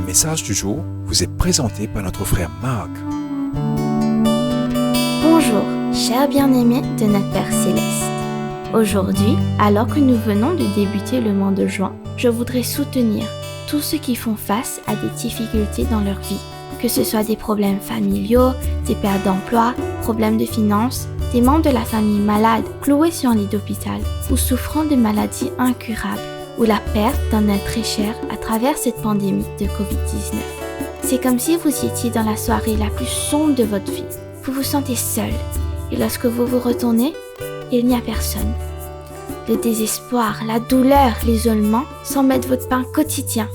message du jour vous est présenté par notre frère Marc. Bonjour, chers bien-aimés de notre Père Céleste. Aujourd'hui, alors que nous venons de débuter le mois de juin, je voudrais soutenir tous ceux qui font face à des difficultés dans leur vie, que ce soit des problèmes familiaux, des pertes d'emploi, problèmes de finances, des membres de la famille malades, cloués sur un lit d'hôpital ou souffrant de maladies incurables, ou la perte d'un être très cher à travers cette pandémie de Covid-19. C'est comme si vous étiez dans la soirée la plus sombre de votre vie. Vous vous sentez seul, et lorsque vous vous retournez, il n'y a personne. Le désespoir, la douleur, l'isolement semblent être votre pain quotidien.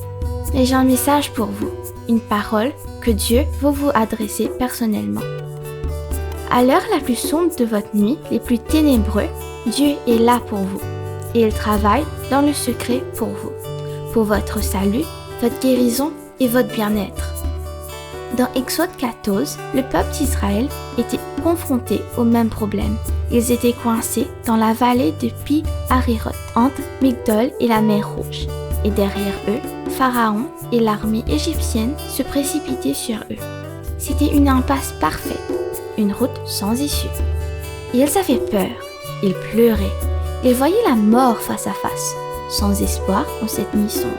Mais j'ai un message pour vous, une parole que Dieu veut vous adresser personnellement. À l'heure la plus sombre de votre nuit, les plus ténébreux, Dieu est là pour vous. Et il travaille dans le secret pour vous, pour votre salut, votre guérison et votre bien-être. Dans Exode 14, le peuple d'Israël était confronté au même problème. Ils étaient coincés dans la vallée de Pi-Hahiroth, entre Migdol et la mer Rouge. Et derrière eux, Pharaon et l'armée égyptienne se précipitaient sur eux. C'était une impasse parfaite, une route sans issue. Ils avaient peur, ils pleuraient, ils voyaient la mort face à face, sans espoir dans cette nuit sombre.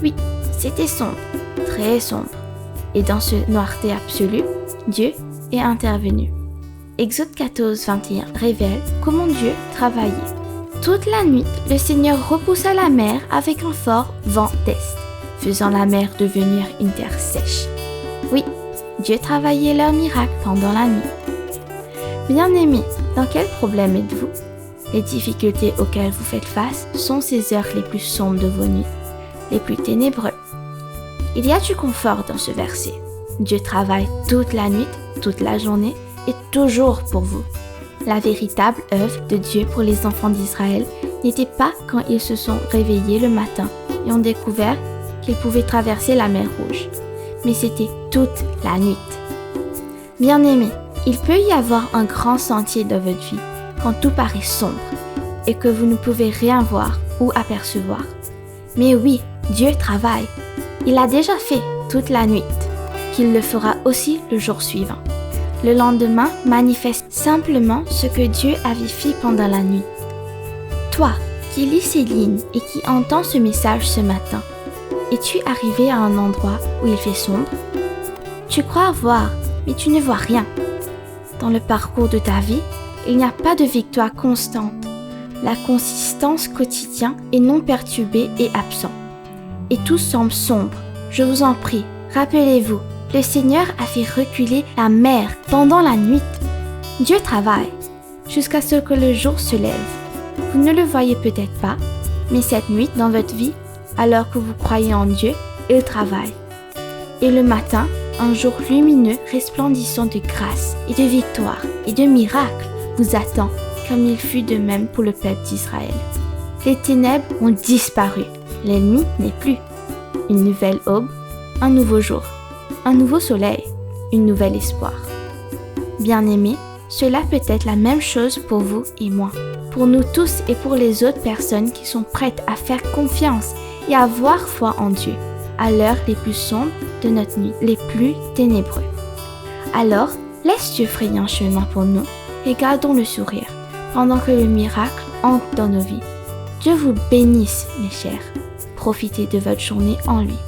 Oui, c'était sombre, très sombre. Et dans ce noirté absolue, Dieu est intervenu. Exode 14, 21 révèle comment Dieu travaillait. Toute la nuit, le Seigneur repoussa la mer avec un fort vent d'est, faisant la mer devenir une terre sèche. Oui, Dieu travaillait leur miracle pendant la nuit. Bien-aimés, dans quel problème êtes-vous? Les difficultés auxquelles vous faites face sont ces heures les plus sombres de vos nuits, les plus ténébreux. Il y a du confort dans ce verset. Dieu travaille toute la nuit, toute la journée et toujours pour vous. La véritable œuvre de Dieu pour les enfants d'Israël n'était pas quand ils se sont réveillés le matin et ont découvert qu'ils pouvaient traverser la mer Rouge, mais c'était toute la nuit. Bien-aimés, il peut y avoir un grand sentier dans votre vie quand tout paraît sombre et que vous ne pouvez rien voir ou apercevoir. Mais oui, Dieu travaille. Il a déjà fait toute la nuit, qu'il le fera aussi le jour suivant. Le lendemain manifeste simplement ce que Dieu avait fait pendant la nuit. Toi, qui lis ces lignes et qui entends ce message ce matin, es-tu arrivé à un endroit où il fait sombre? Tu crois voir, mais tu ne vois rien. Dans le parcours de ta vie, il n'y a pas de victoire constante. La consistance quotidienne est non perturbée et absente. Et tout semble sombre. Je vous en prie, rappelez-vous, le Seigneur a fait reculer la mer pendant la nuit. Dieu travaille jusqu'à ce que le jour se lève. Vous ne le voyez peut-être pas, mais cette nuit dans votre vie, alors que vous croyez en Dieu, il travaille. Et le matin, un jour lumineux, resplendissant de grâce et de victoire et de miracles vous attend, comme il fut de même pour le peuple d'Israël. Les ténèbres ont disparu. L'ennemi n'est plus. Une nouvelle aube, un nouveau jour, un nouveau soleil, une nouvelle espoir. Bien-aimés, cela peut être la même chose pour vous et moi, pour nous tous et pour les autres personnes qui sont prêtes à faire confiance et à avoir foi en Dieu, à l'heure les plus sombres de notre nuit, les plus ténébreux. Alors, laisse Dieu frayer un chemin pour nous et gardons le sourire, pendant que le miracle entre dans nos vies. Dieu vous bénisse, mes chers. Profitez de votre journée en lui.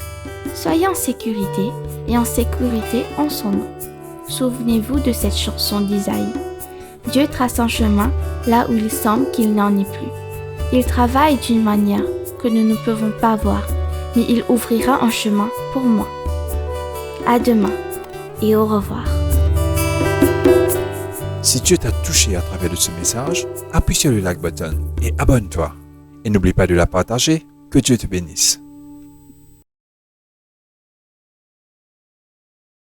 Soyez en sécurité et en sécurité en son nom. Souvenez-vous de cette chanson d'Isaïe. Dieu trace un chemin là où il semble qu'il n'en est plus. Il travaille d'une manière que nous ne pouvons pas voir, mais il ouvrira un chemin pour moi. À demain et au revoir. Si Dieu t'a touché à travers de ce message, appuie sur le like button et abonne-toi. Et n'oublie pas de la partager. Que Dieu te bénisse.